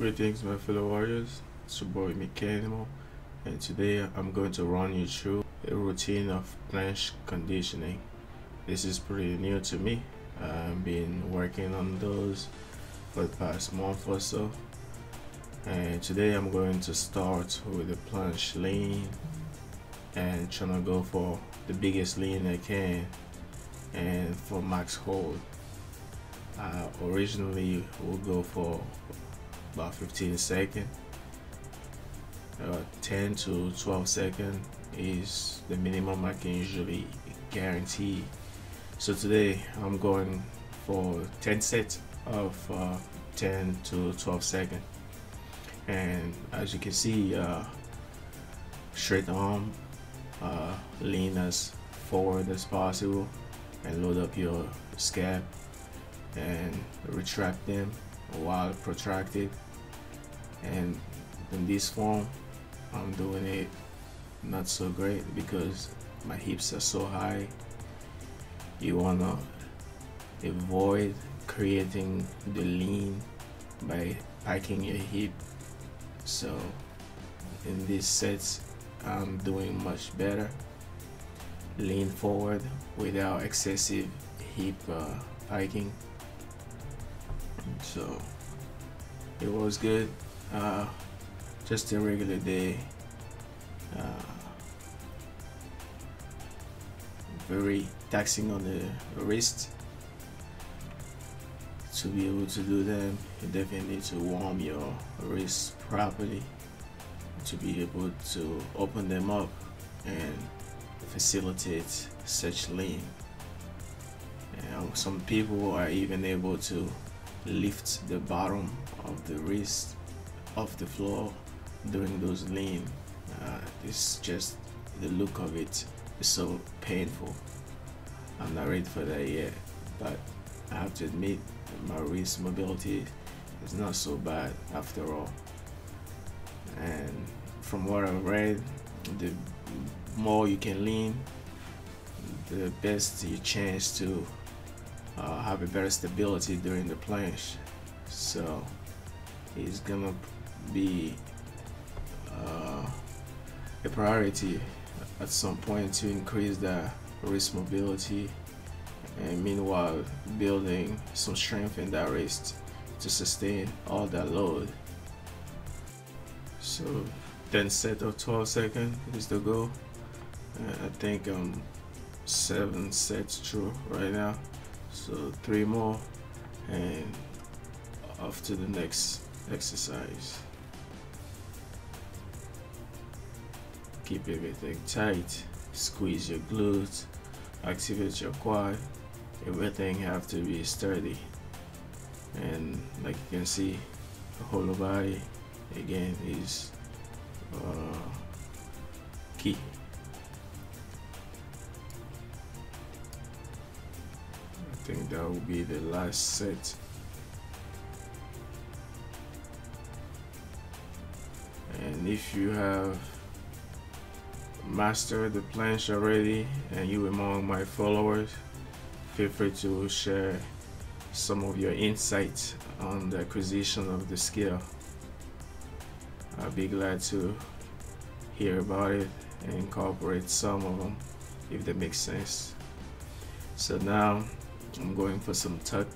Greetings, my fellow warriors. It's your boy Mechanimo, and today I'm going to run you through a routine of planche conditioning. This is pretty new to me. I've been working on those for the past month or so, and today I'm going to start with the planche lean and trying to go for the biggest lean I can and for max hold. Originally we'll go for about 15 seconds. 10 to 12 seconds is the minimum I can usually guarantee. So today I'm going for 10 sets of 10 to 12 seconds, and as you can see, straight arm, lean as forward as possible and load up your scap and retract them while protracted. And in this form I'm doing it not so great because my hips are so high. You wanna avoid creating the lean by piking your hip. So in these sets I'm doing much better. Lean forward without excessive hip piking. So it was good. Just a regular day. Very taxing on the wrist. To be able to do them, you definitely need to warm your wrists properly to be able to open them up and facilitate such lean. And some people are even able to lift the bottom of the wrist off the floor during those lean. It's just the look of it is so painful. I'm not ready for that yet, but I have to admit my wrist mobility is not so bad after all. And from what I've read, the more you can lean, the best your chance to have a better stability during the planche. So it's gonna be a priority at some point to increase the wrist mobility, and meanwhile building some strength in that wrist to sustain all that load. So 10 sets of 12 seconds is the goal. I think I'm 7 sets through right now, so 3 more and off to the next exercise. Keep everything tight, squeeze your glutes, activate your quad. Everything have to be sturdy, and like you can see, the whole body again is key. I think that will be the last set. And if you have mastered the planche already and you among my followers, feel free to share some of your insights on the acquisition of the skill. I'll be glad to hear about it and incorporate some of them if they make sense. So now I'm going for some tuck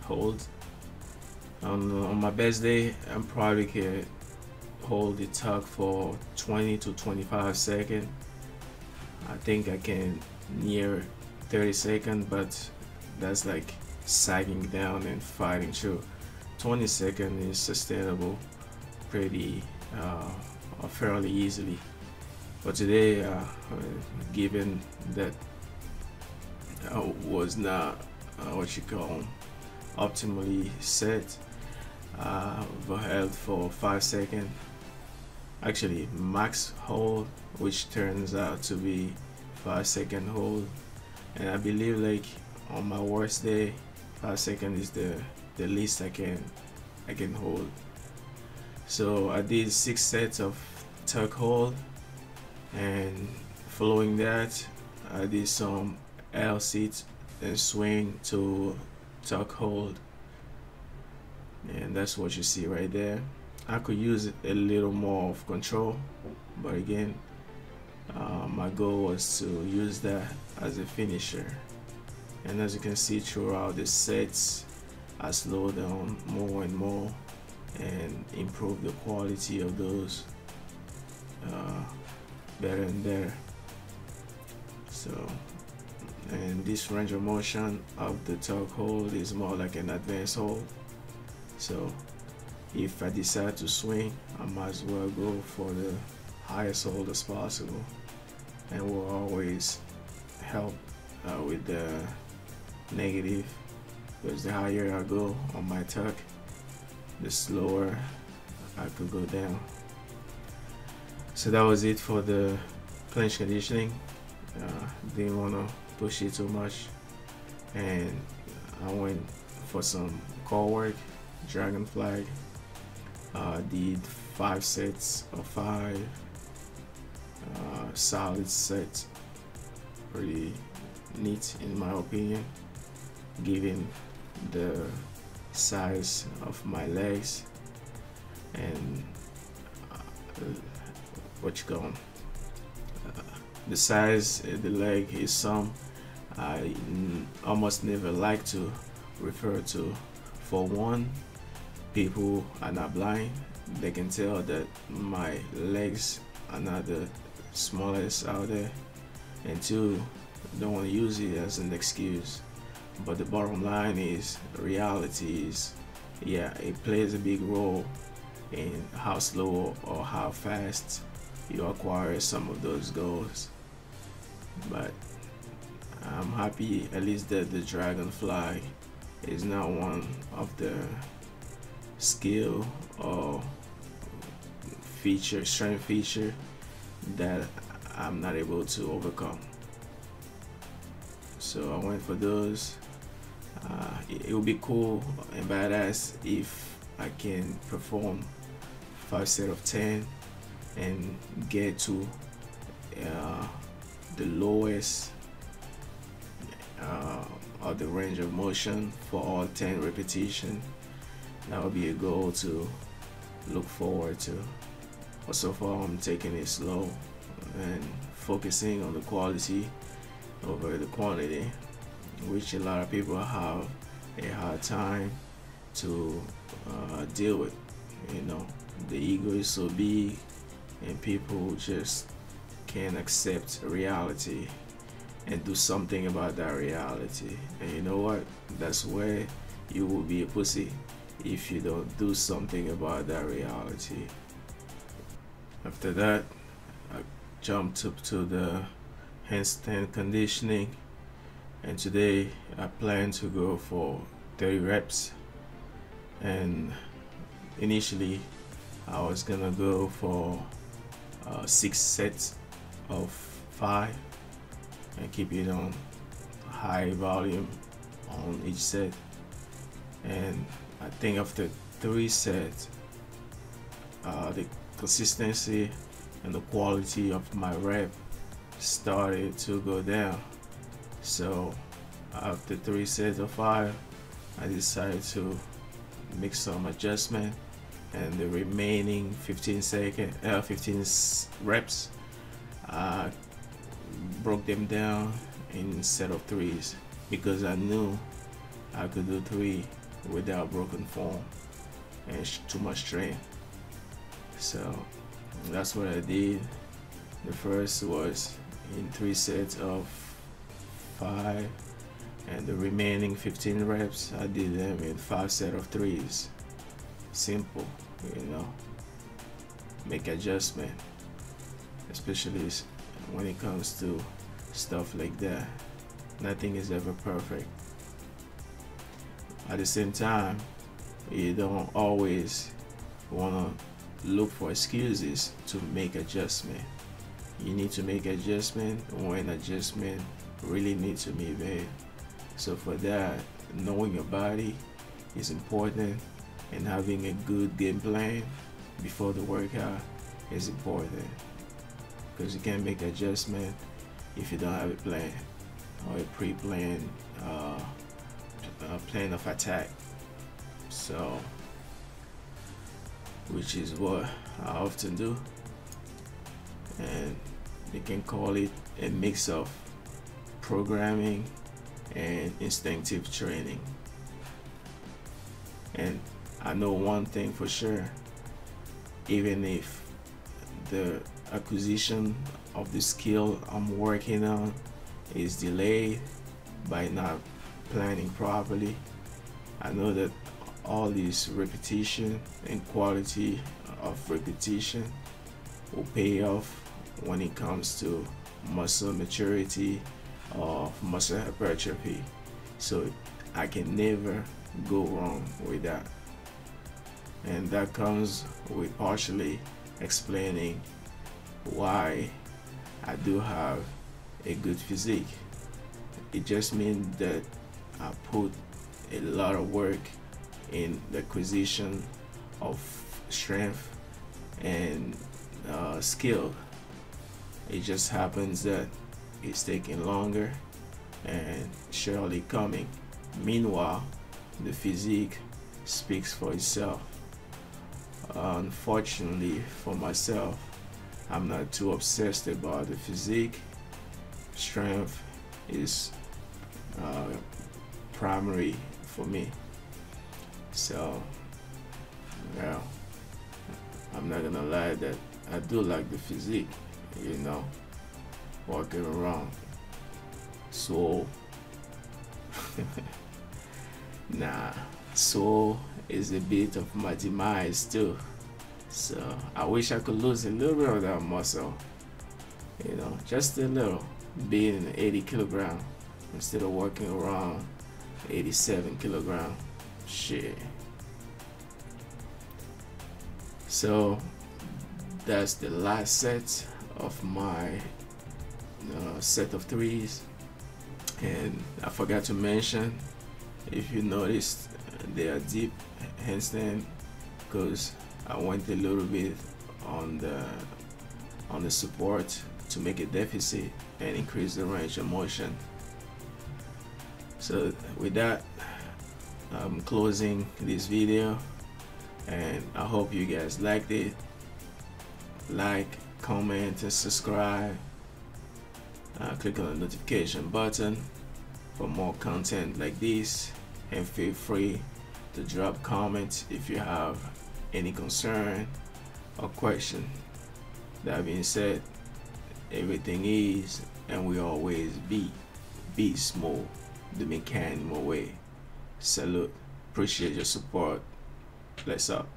hold. On my best day, I'm probably can hold the tuck for 20 to 25 seconds. I think I can near 30 seconds, but that's like sagging down and fighting through. 20 seconds is sustainable pretty fairly easily. But today, given that I was not what you call optimally set, I've held for 5 seconds. Actually max hold, which turns out to be 5 second hold, and I believe like on my worst day 5 seconds is the least I can hold. So I did 6 sets of tuck hold, and following that I did some L sit and swing to tuck hold, and that's what you see right there. I could use a little more of control, but again, my goal was to use that as a finisher. And as you can see throughout the sets, I slow down more and more and improve the quality of those better and better. So, and this range of motion of the torque hold is more like an advanced hold. So if I decide to swing, I might as well go for the highest hold as possible, and will always help with the negative, because the higher I go on my torque, the slower I could go down. So that was it for the planche conditioning. Didn't want to push it too much, and I went for some core work, dragon flag. Did 5 sets of 5 solid sets. Pretty neat in my opinion, given the size of my legs and the size of the leg is some I almost never like to refer to. For one, people are not blind, they can tell that my legs are not the smallest out there, and two, don't want to use it as an excuse. But the bottom line is, reality is, yeah, it plays a big role in how slow or how fast you acquire some of those goals. But I'm happy at least that the dragonfly is not one of the skill or strength feature that I'm not able to overcome. So I went for those. It would be cool and badass if I can perform 5 sets of 10 and get to the lowest of the range of motion for all 10 repetitions. That would be a goal to look forward to. But so far I'm taking it slow and focusing on the quality over the quantity, which a lot of people have a hard time to deal with. You know, the ego is so big and people just can't accept reality and do something about that reality. And you know what? That's where you will be a pussy, if you don't do something about that reality. After that, I jumped up to the handstand conditioning, and today I plan to go for 30 reps. And initially I was gonna go for 6 sets of 5 and keep it on high volume on each set. And I think after 3 sets, the consistency and the quality of my rep started to go down. So after 3 sets of 5, I decided to make some adjustment, and the remaining 15 reps, I broke them down in set of 3s, because I knew I could do 3 without broken form and too much strain. So that's what I did. The first was in 3 sets of 5, and the remaining 15 reps I did them in 5 sets of 3s. Simple, you know. Make adjustment, especially when it comes to stuff like that. Nothing is ever perfect. At the same time, you don't always want to look for excuses to make adjustment. You need to make adjustment when adjustment really needs to be made. So for that, knowing your body is important, and having a good game plan before the workout is important, because you can't make adjustment if you don't have a plan or a pre-planned plan of attack. So which is what I often do, and you can call it a mix of programming and instinctive training. And I know one thing for sure: even if the acquisition of the skill I'm working on is delayed by not planning properly, I know that all this repetition and quality of repetition will pay off when it comes to muscle maturity or muscle hypertrophy. So I can never go wrong with that. And that comes with partially explaining why I do have a good physique. It just means that I put a lot of work in the acquisition of strength and skill. It just happens that it's taking longer and surely coming. Meanwhile, the physique speaks for itself. Unfortunately for myself, I'm not too obsessed about the physique. Strength is primary for me. So, well, I'm not gonna lie that I do like the physique, you know, walking around. So, nah, so is a bit of my demise too. So I wish I could lose a little bit of that muscle, you know, just a little, being 80 kilogram instead of walking around 87 kilogram. Shit. So that's the last set of my set of threes, and I forgot to mention, if you noticed, they are deep handstand because I went a little bit on the support to make a deficit and increase the range of motion. So with that, I'm closing this video, and I hope you guys liked it. Like, comment, and subscribe. Click on the notification button for more content like this, and feel free to drop comments if you have any concern or question. That being said, everything is and will always be small the mechanical way. Salute. Appreciate your support. Bless up.